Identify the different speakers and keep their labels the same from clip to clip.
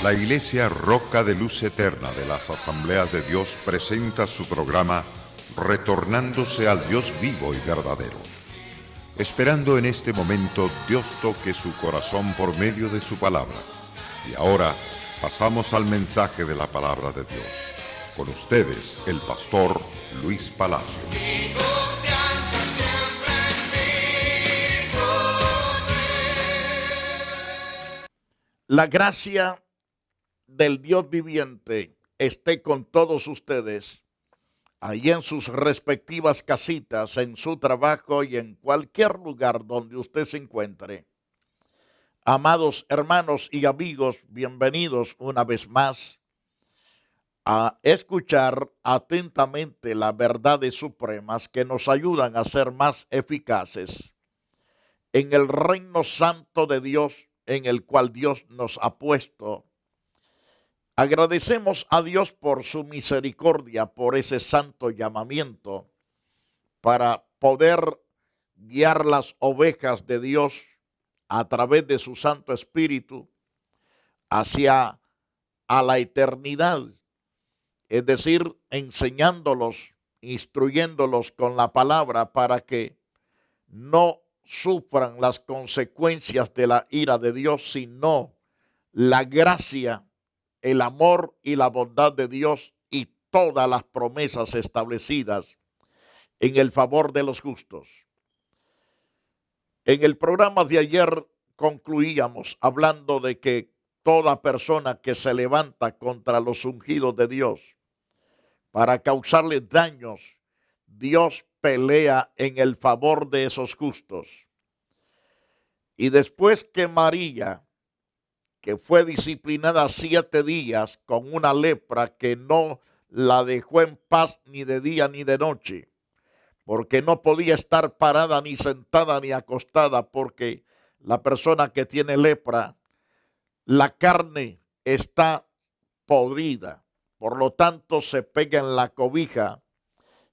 Speaker 1: La Iglesia Roca de Luz Eterna de las Asambleas de Dios presenta su programa Retornándose al Dios vivo y verdadero. Esperando en este momento Dios toque su corazón por medio de su palabra. Y ahora pasamos al mensaje de la palabra de Dios. Con ustedes, el pastor Luis Palacio.
Speaker 2: La gracia del Dios viviente esté con todos ustedes, ahí en sus respectivas casitas, en su trabajo y en cualquier lugar donde usted se encuentre. Amados hermanos y amigos, bienvenidos una vez más a escuchar atentamente las verdades supremas que nos ayudan a ser más eficaces en el reino santo de Dios en el cual Dios nos ha puesto. Agradecemos a Dios por su misericordia, por ese santo llamamiento, para poder guiar las ovejas de Dios a través de su Santo Espíritu hacia a la eternidad, es decir, enseñándolos, instruyéndolos con la palabra para que no sufran las consecuencias de la ira de Dios, sino la gracia, el amor y la bondad de Dios y todas las promesas establecidas en el favor de los justos. En el programa de ayer concluíamos hablando de que toda persona que se levanta contra los ungidos de Dios para causarles daños, Dios pelea en el favor de esos justos. Y después que María, que fue disciplinada 7 días con una lepra que no la dejó en paz ni de día ni de noche, porque no podía estar parada ni sentada ni acostada, porque la persona que tiene lepra, la carne está podrida, por lo tanto se pega en la cobija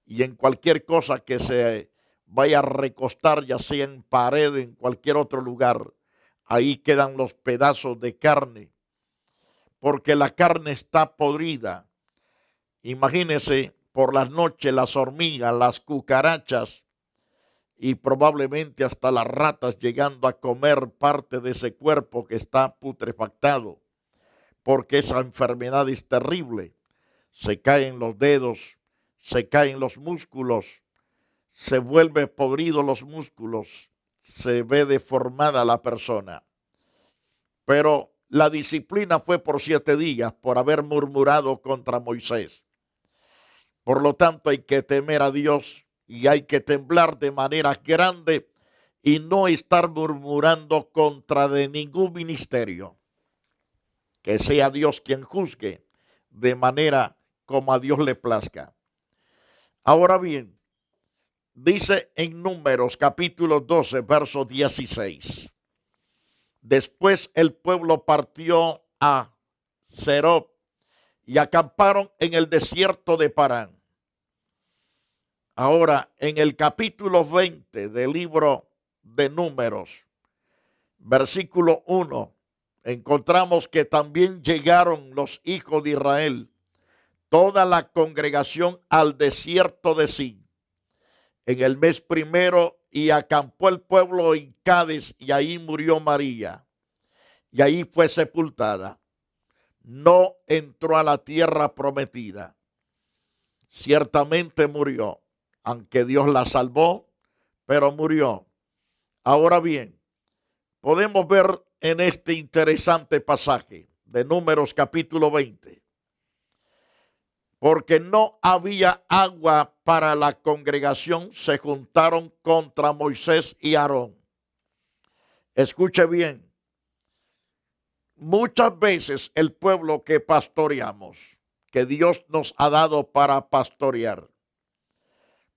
Speaker 2: y en cualquier cosa que se vaya a recostar, ya sea en pared, en cualquier otro lugar, ahí quedan los pedazos de carne, porque la carne está podrida. Imagínense por las noches las hormigas, las cucarachas y probablemente hasta las ratas llegando a comer parte de ese cuerpo que está putrefactado, porque esa enfermedad es terrible. Se caen los dedos, se caen los músculos, se vuelve podrido los músculos, se ve deformada la persona. Pero la disciplina fue por 7 días por haber murmurado contra Moisés. Por lo tanto, hay que temer a Dios y hay que temblar de manera grande y no estar murmurando contra de ningún ministerio. Que sea Dios quien juzgue de manera como a Dios le plazca. Ahora bien, dice en Números capítulo 12, verso 16. Después el pueblo partió a Serot y acamparon en el desierto de Parán. Ahora, en el capítulo 20 del libro de Números, versículo 1, encontramos que también llegaron los hijos de Israel, toda la congregación al desierto de Sin, en el mes primero, y acampó el pueblo en Cades, y ahí murió María, y ahí fue sepultada. No entró a la tierra prometida. Ciertamente murió, aunque Dios la salvó, pero murió. Ahora bien, podemos ver en este interesante pasaje de Números capítulo 20, porque no había agua para la congregación, se juntaron contra Moisés y Aarón. Escuche bien, muchas veces el pueblo que pastoreamos, que Dios nos ha dado para pastorear,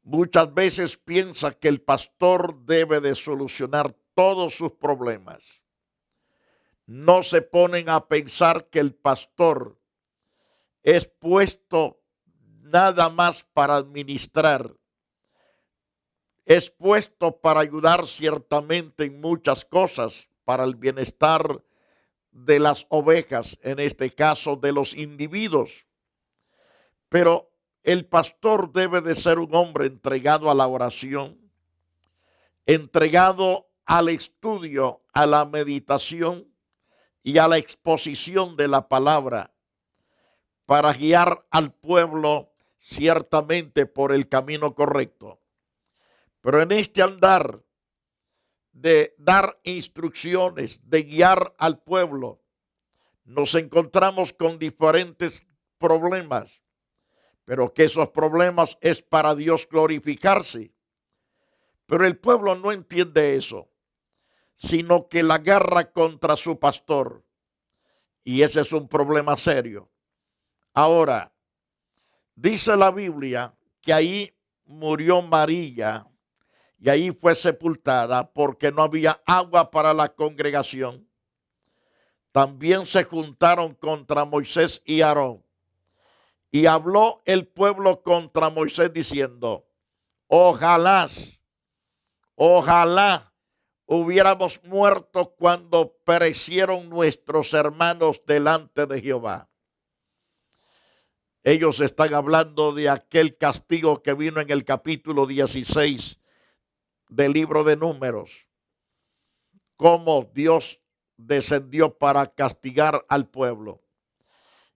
Speaker 2: muchas veces piensa que el pastor debe de solucionar todos sus problemas. No se ponen a pensar que el pastor es puesto nada más para administrar. Es puesto para ayudar ciertamente en muchas cosas, para el bienestar de las ovejas, en este caso de los individuos. Pero el pastor debe de ser un hombre entregado a la oración, entregado al estudio, a la meditación y a la exposición de la palabra para guiar al pueblo ciertamente por el camino correcto. Pero en este andar de dar instrucciones, de guiar al pueblo, nos encontramos con diferentes problemas, pero que esos problemas es para Dios glorificarse. Pero el pueblo no entiende eso, sino que la guerra contra su pastor, y ese es un problema serio. Ahora, dice la Biblia que ahí murió María y ahí fue sepultada porque no había agua para la congregación. También se juntaron contra Moisés y Aarón. Y habló el pueblo contra Moisés diciendo, ojalá hubiéramos muerto cuando perecieron nuestros hermanos delante de Jehová. Ellos están hablando de aquel castigo que vino en el capítulo 16 del libro de Números. Cómo Dios descendió para castigar al pueblo.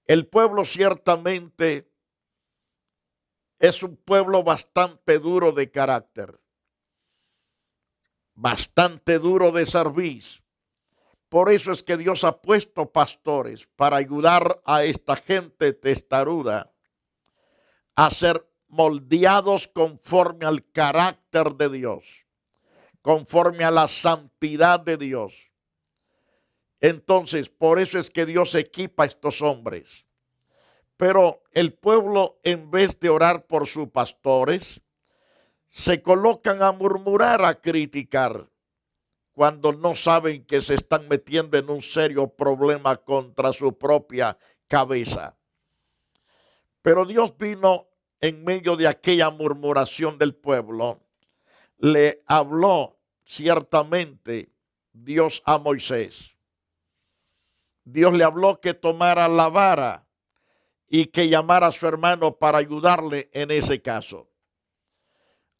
Speaker 2: El pueblo ciertamente es un pueblo bastante duro de carácter, bastante duro de servicio. Por eso es que Dios ha puesto pastores para ayudar a esta gente testaruda a ser moldeados conforme al carácter de Dios, conforme a la santidad de Dios. Entonces, por eso es que Dios equipa a estos hombres. Pero el pueblo, en vez de orar por sus pastores, se colocan a murmurar, a criticar, cuando no saben que se están metiendo en un serio problema contra su propia cabeza. Pero Dios vino en medio de aquella murmuración del pueblo, le habló ciertamente Dios a Moisés. Dios le habló que tomara la vara y que llamara a su hermano para ayudarle en ese caso.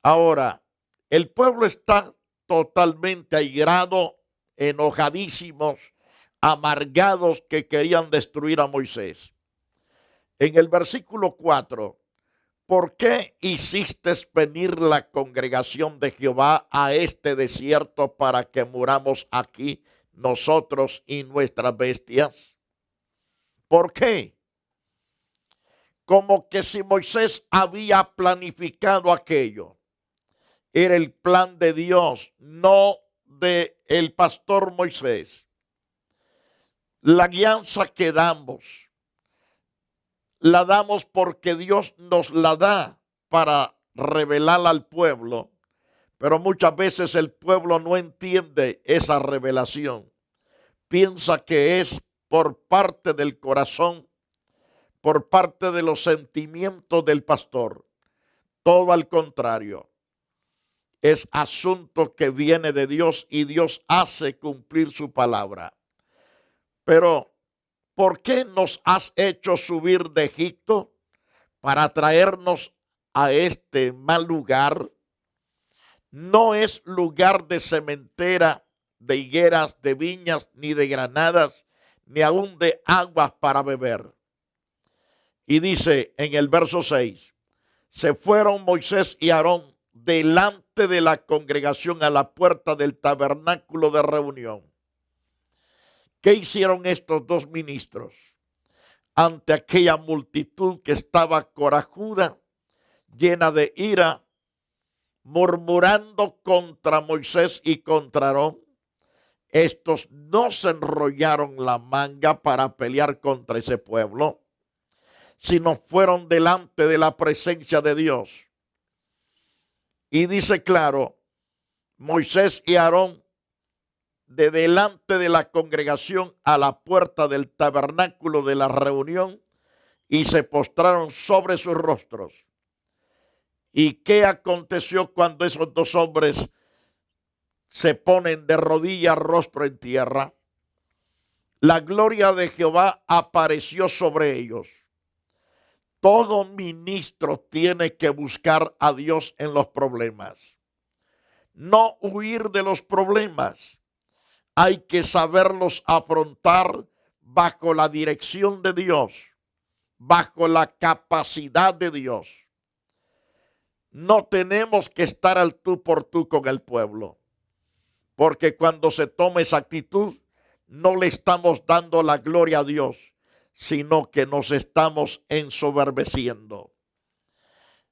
Speaker 2: Ahora, el pueblo está totalmente airado, enojadísimos, amargados, que querían destruir a Moisés. En el versículo 4, ¿por qué hiciste venir la congregación de Jehová a este desierto para que muramos aquí nosotros y nuestras bestias? ¿Por qué? Como que si Moisés había planificado aquello. Era el plan de Dios, no de el pastor Moisés. La guianza que damos, la damos porque Dios nos la da para revelar al pueblo, pero muchas veces el pueblo no entiende esa revelación. Piensa que es por parte del corazón, por parte de los sentimientos del pastor. Todo al contrario. Es asunto que viene de Dios y Dios hace cumplir su palabra. Pero, ¿por qué nos has hecho subir de Egipto para traernos a este mal lugar? No es lugar de sementera, de higueras, de viñas, ni de granadas, ni aún de aguas para beber. Y dice en el verso 6, se fueron Moisés y Aarón delante de la congregación a la puerta del tabernáculo de reunión. ¿Qué hicieron estos dos ministros ante aquella multitud que estaba corajuda, llena de ira, murmurando contra Moisés y contra Aarón? Estos no se enrollaron la manga para pelear contra ese pueblo, sino fueron delante de la presencia de Dios. Y dice claro, Moisés y Aarón de delante de la congregación a la puerta del tabernáculo de la reunión y se postraron sobre sus rostros. ¿Y qué aconteció cuando esos dos hombres se ponen de rodillas, rostro en tierra? la gloria de Jehová apareció sobre ellos. Todo ministro tiene que buscar a Dios en los problemas. No huir de los problemas. Hay que saberlos afrontar bajo la dirección de Dios, bajo la capacidad de Dios. No tenemos que estar al tú por tú con el pueblo, porque cuando se toma esa actitud, no le estamos dando la gloria a Dios, sino que nos estamos ensoberbeciendo.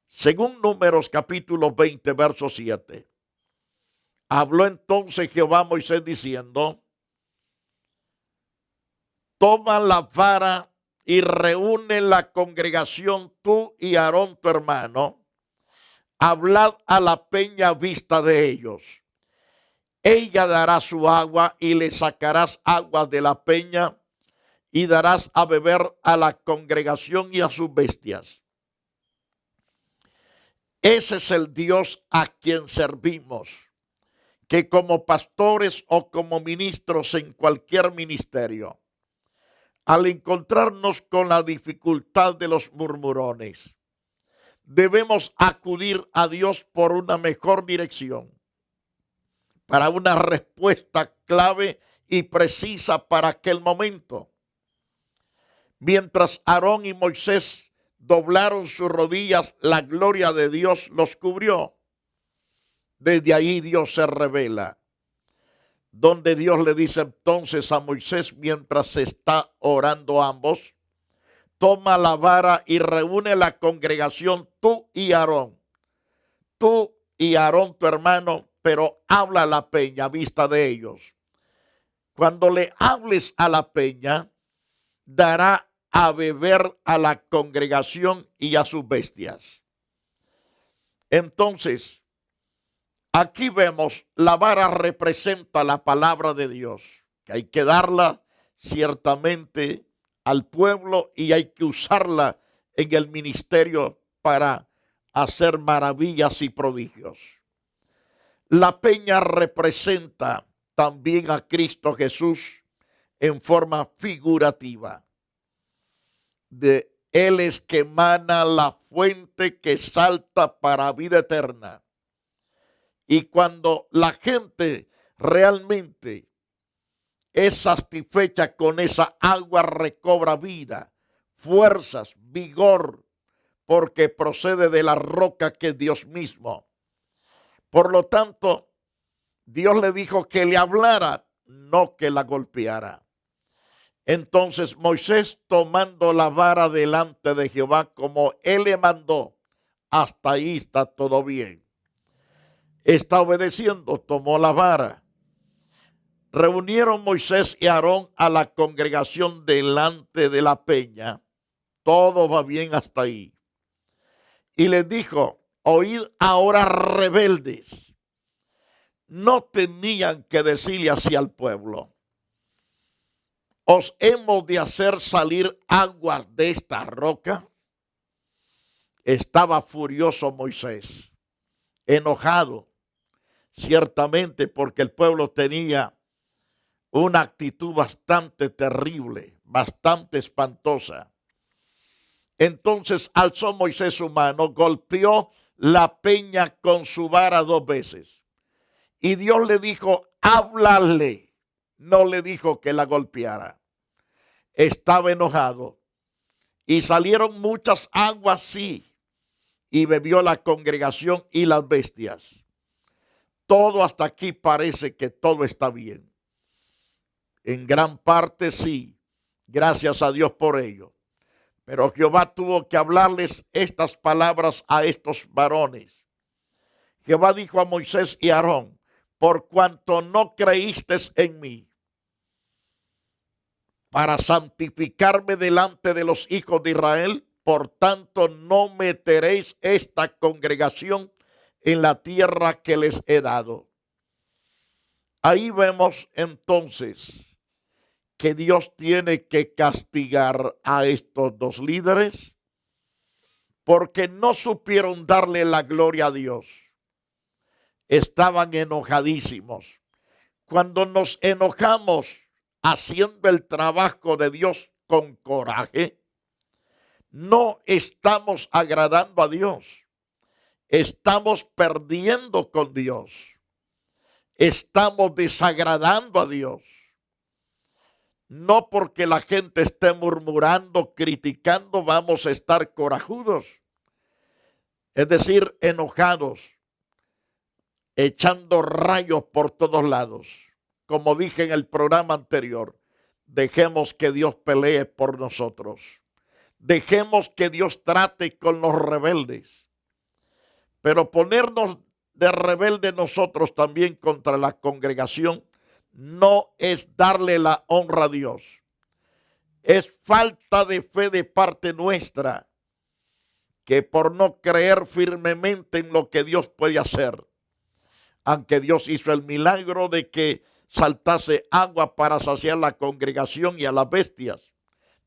Speaker 2: Según Números capítulo 20, verso 7. Habló entonces Jehová a Moisés diciendo: toma la vara y reúne la congregación, tú y Aarón tu hermano. Hablad a la peña a vista de ellos. Ella dará su agua y le sacarás aguas de la peña y darás a beber a la congregación y a sus bestias. Ese es el Dios a quien servimos, que como pastores o como ministros en cualquier ministerio, al encontrarnos con la dificultad de los murmurones, debemos acudir a Dios por una mejor dirección, para una respuesta clave y precisa para aquel momento. Mientras Aarón y Moisés doblaron sus rodillas, la gloria de Dios los cubrió. Desde ahí Dios se revela, donde Dios le dice entonces a Moisés mientras se está orando ambos: toma la vara y reúne la congregación, tú y Aarón tu hermano, pero habla a la peña a vista de ellos. Cuando le hables a la peña, dará a beber a la congregación y a sus bestias. Entonces, aquí vemos, la vara representa la palabra de Dios, que hay que darla ciertamente al pueblo y hay que usarla en el ministerio para hacer maravillas y prodigios. La peña representa también a Cristo Jesús en forma figurativa. De Él es que emana la fuente que salta para vida eterna. Y cuando la gente realmente es satisfecha con esa agua, recobra vida, fuerzas, vigor, porque procede de la roca que es Dios mismo. Por lo tanto, Dios le dijo que le hablara, no que la golpeara. Entonces Moisés, tomando la vara delante de Jehová como él le mandó, hasta ahí está todo bien. Está obedeciendo, tomó la vara. Reunieron Moisés y Aarón a la congregación delante de la peña. Todo va bien hasta ahí. Y les dijo: oíd ahora, rebeldes. No tenían que decirle así al pueblo: ¿os hemos de hacer salir aguas de esta roca? Estaba furioso Moisés, enojado, ciertamente porque el pueblo tenía una actitud bastante terrible, bastante espantosa. Entonces alzó Moisés su mano, golpeó la peña con su vara 2 veces. Y Dios le dijo: háblale. No le dijo que la golpeara. Estaba enojado. Y salieron muchas aguas, sí, y bebió la congregación y las bestias. Todo hasta aquí parece que todo está bien. En gran parte sí, gracias a Dios por ello. Pero Jehová tuvo que hablarles estas palabras a estos varones. Jehová dijo a Moisés y a Aarón: por cuanto no creísteis en mí, para santificarme delante de los hijos de Israel, por tanto no meteréis esta congregación en la tierra que les he dado. Ahí vemos entonces que Dios tiene que castigar a estos 2 líderes porque no supieron darle la gloria a Dios. Estaban enojadísimos. Cuando nos enojamos, haciendo el trabajo de Dios con coraje, no estamos agradando a Dios. Estamos perdiendo con Dios. Estamos desagradando a Dios. No porque la gente esté murmurando, criticando, vamos a estar corajudos. Es decir, enojados, echando rayos por todos lados. Como dije en el programa anterior, dejemos que Dios pelee por nosotros. Dejemos que Dios trate con los rebeldes. Pero ponernos de rebelde nosotros también contra la congregación no es darle la honra a Dios. Es falta de fe de parte nuestra, que por no creer firmemente en lo que Dios puede hacer, aunque Dios hizo el milagro de que saltase agua para saciar la congregación y a las bestias,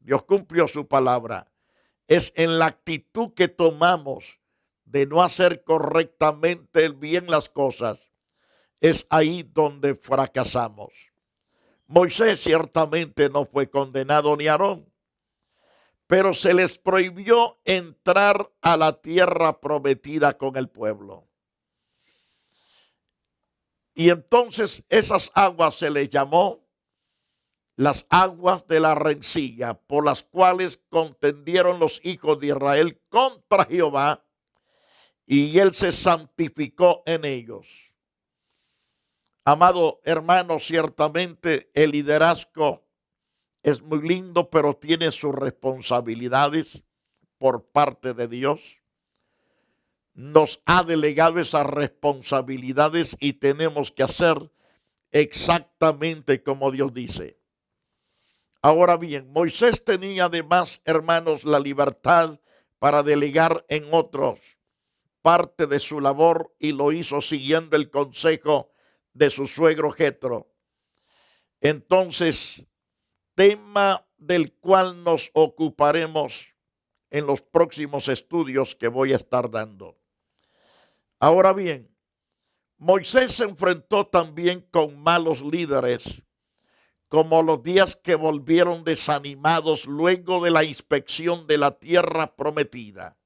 Speaker 2: Dios cumplió su palabra. Es en la actitud que tomamos de no hacer correctamente bien las cosas, es ahí donde fracasamos. Moisés ciertamente no fue condenado ni Aarón, pero se les prohibió entrar a la tierra prometida con el pueblo. Y entonces esas aguas se les llamó las aguas de la rencilla, por las cuales contendieron los hijos de Israel contra Jehová, y él se santificó en ellos. Amado hermano, ciertamente el liderazgo es muy lindo, pero tiene sus responsabilidades por parte de Dios. Nos ha delegado esas responsabilidades y tenemos que hacer exactamente como Dios dice. Ahora bien, Moisés tenía además, hermanos, la libertad para delegar en otros parte de su labor y lo hizo siguiendo el consejo de su suegro Jetro. Entonces, tema del cual nos ocuparemos en los próximos estudios que voy a estar dando. Ahora bien, Moisés se enfrentó también con malos líderes, como los días que volvieron desanimados luego de la inspección de la tierra prometida.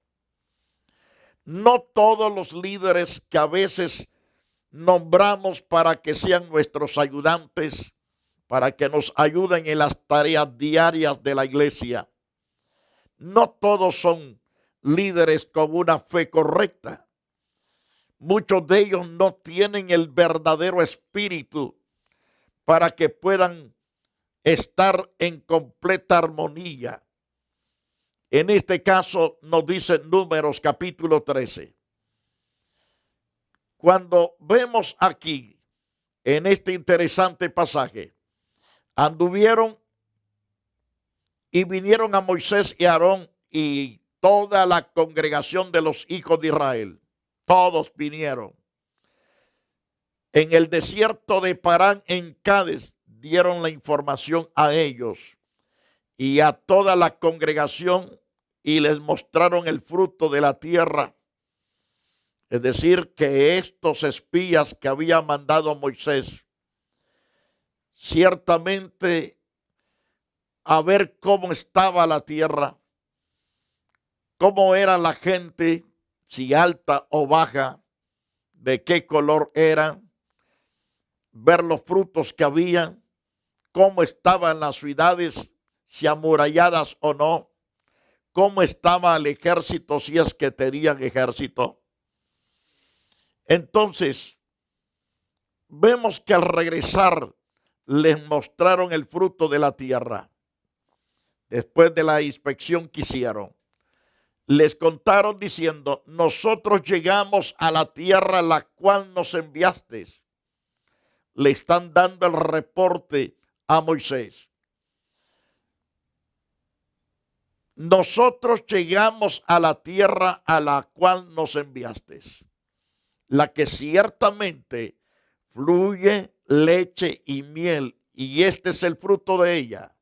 Speaker 2: No todos los líderes que a veces nombramos para que sean nuestros ayudantes, para que nos ayuden en las tareas diarias de la iglesia, no todos son líderes con una fe correcta. Muchos de ellos no tienen el verdadero espíritu para que puedan estar en completa armonía. En este caso nos dice Números capítulo 13. Cuando vemos aquí, en este interesante pasaje, anduvieron y vinieron a Moisés y Aarón y toda la congregación de los hijos de Israel. Todos vinieron. En el desierto de Parán, en Cádiz, dieron la información a ellos y a toda la congregación y les mostraron el fruto de la tierra. Es decir, que estos espías que había mandado Moisés, ciertamente a ver cómo estaba la tierra, cómo era la gente, si alta o baja, de qué color eran, ver los frutos que había, cómo estaban las ciudades, si amuralladas o no, cómo estaba el ejército, si es que tenían ejército. Entonces, vemos que al regresar les mostraron el fruto de la tierra. Después de la inspección que hicieron, les contaron diciendo: nosotros llegamos a la tierra a la cual nos enviaste. Le están dando el reporte a Moisés. Nosotros llegamos a la tierra a la cual nos enviaste, la que ciertamente fluye leche y miel, y este es el fruto de ella.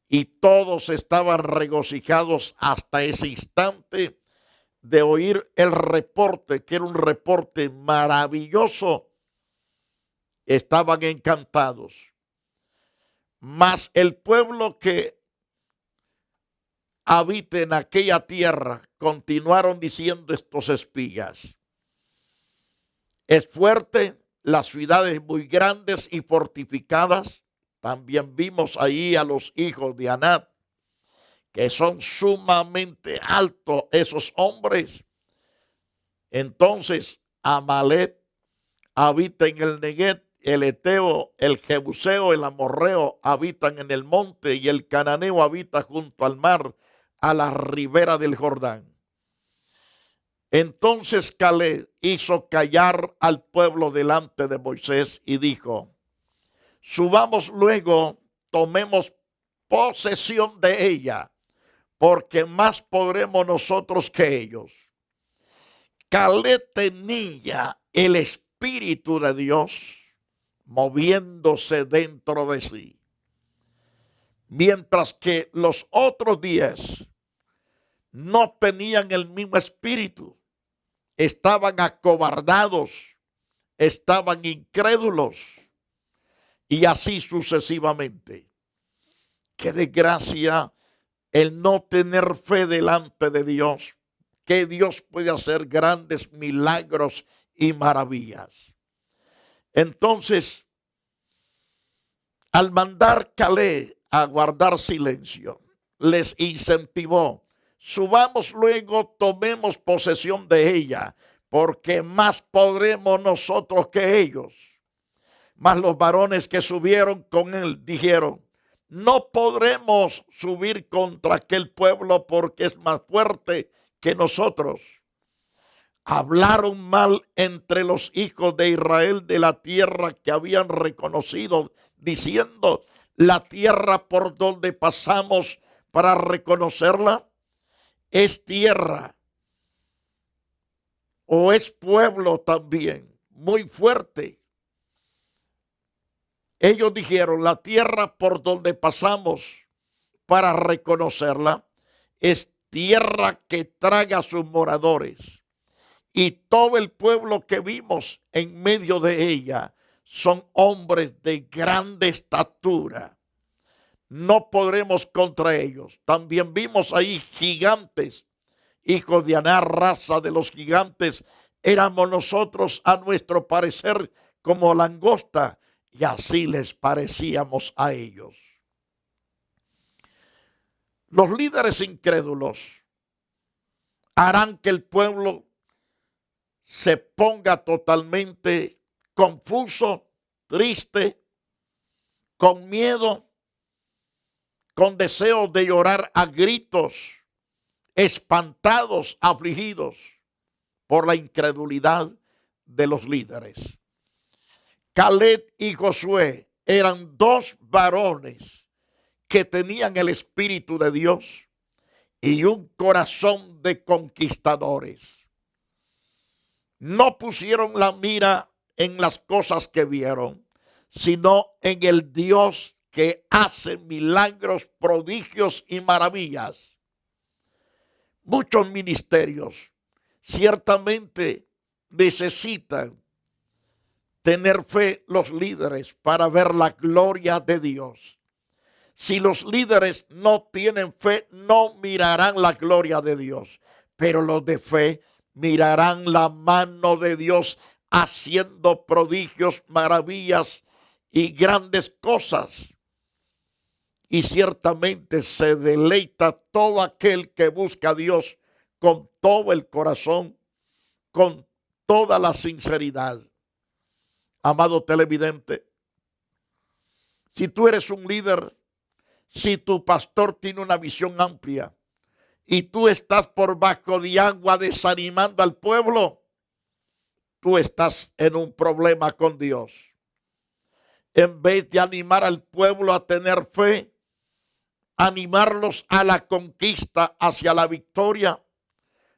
Speaker 2: Y todos estaban regocijados hasta ese instante de oír el reporte, que era un reporte maravilloso. Estaban encantados. Mas el pueblo que habita en aquella tierra, continuaron diciendo estos espías, es fuerte, las ciudades muy grandes y fortificadas. También vimos ahí a los hijos de Anat, que son sumamente altos esos hombres. Entonces Amalek habita en el Neguet, el Eteo, el Jebuseo, el Amorreo habitan en el monte y el Cananeo habita junto al mar, a la ribera del Jordán. Entonces Caleb hizo callar al pueblo delante de Moisés y dijo, subamos luego, tomemos posesión de ella, porque más podremos nosotros que ellos. Caleb tenía el Espíritu de Dios moviéndose dentro de sí, mientras que los otros 10 no tenían el mismo espíritu, estaban acobardados, estaban incrédulos y así sucesivamente. Qué desgracia el no tener fe delante de Dios, que Dios puede hacer grandes milagros y maravillas. Entonces, al mandar Caleb a guardar silencio, les incentivó, subamos luego, tomemos posesión de ella, porque más podremos nosotros que ellos. Mas los varones que subieron con él dijeron, no podremos subir contra aquel pueblo porque es más fuerte que nosotros. Hablaron mal entre los hijos de Israel de la tierra que habían reconocido, diciendo, la tierra por donde pasamos para reconocerla es tierra o es pueblo también muy fuerte. Ellos dijeron, la tierra por donde pasamos para reconocerla es tierra que traga a sus moradores. Y todo el pueblo que vimos en medio de ella son hombres de grande estatura. No podremos contra ellos. También vimos ahí gigantes, hijos de Aná, raza de los gigantes. Éramos nosotros a nuestro parecer como langosta y así les parecíamos a ellos. Los líderes incrédulos harán que el pueblo se ponga totalmente confuso, triste, con miedo, con deseos de llorar a gritos, espantados, afligidos por la incredulidad de los líderes. Caleb y Josué eran 2 varones que tenían el Espíritu de Dios y un corazón de conquistadores. No pusieron la mira en las cosas que vieron, sino en el Dios que hace milagros, prodigios y maravillas. Muchos ministerios ciertamente necesitan tener fe los líderes para ver la gloria de Dios. Si los líderes no tienen fe, no mirarán la gloria de Dios, pero los de fe mirarán la mano de Dios haciendo prodigios, maravillas y grandes cosas. Y ciertamente se deleita todo aquel que busca a Dios con todo el corazón, con toda la sinceridad. Amado televidente, si tú eres un líder, si tu pastor tiene una visión amplia y tú estás por bajo de agua desanimando al pueblo, tú estás en un problema con Dios. En vez de animar al pueblo a tener fe, animarlos a la conquista hacia la victoria,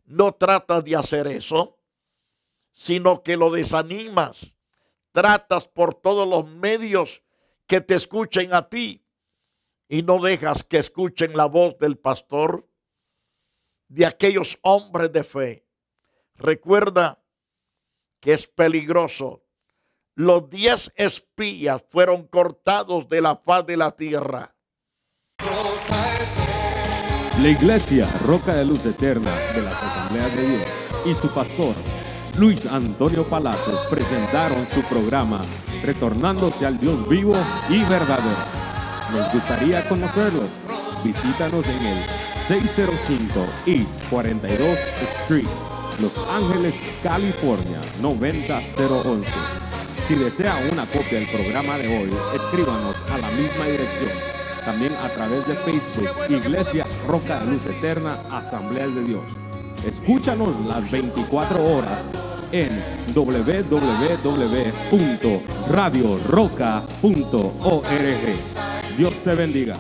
Speaker 2: no tratas de hacer eso, sino que lo desanimas. Tratas por todos los medios que te escuchen a ti y no dejas que escuchen la voz del pastor, de aquellos hombres de fe. Recuerda que es peligroso los 10 espías fueron cortados de la faz de la tierra.
Speaker 3: La Iglesia Roca de Luz Eterna de las Asambleas de Dios y su pastor Luis Antonio Palacios presentaron su programa Retornándose al Dios vivo y verdadero. Nos gustaría conocerlos. Visítanos en el 605 East 42 Street, Los Ángeles, California 90011. Si desea una copia del programa de hoy, escríbanos a la misma dirección. También a través de Facebook, Iglesia Roca de Luz Eterna, Asambleas de Dios. Escúchanos las 24 horas en www.radioroca.org. Dios te bendiga.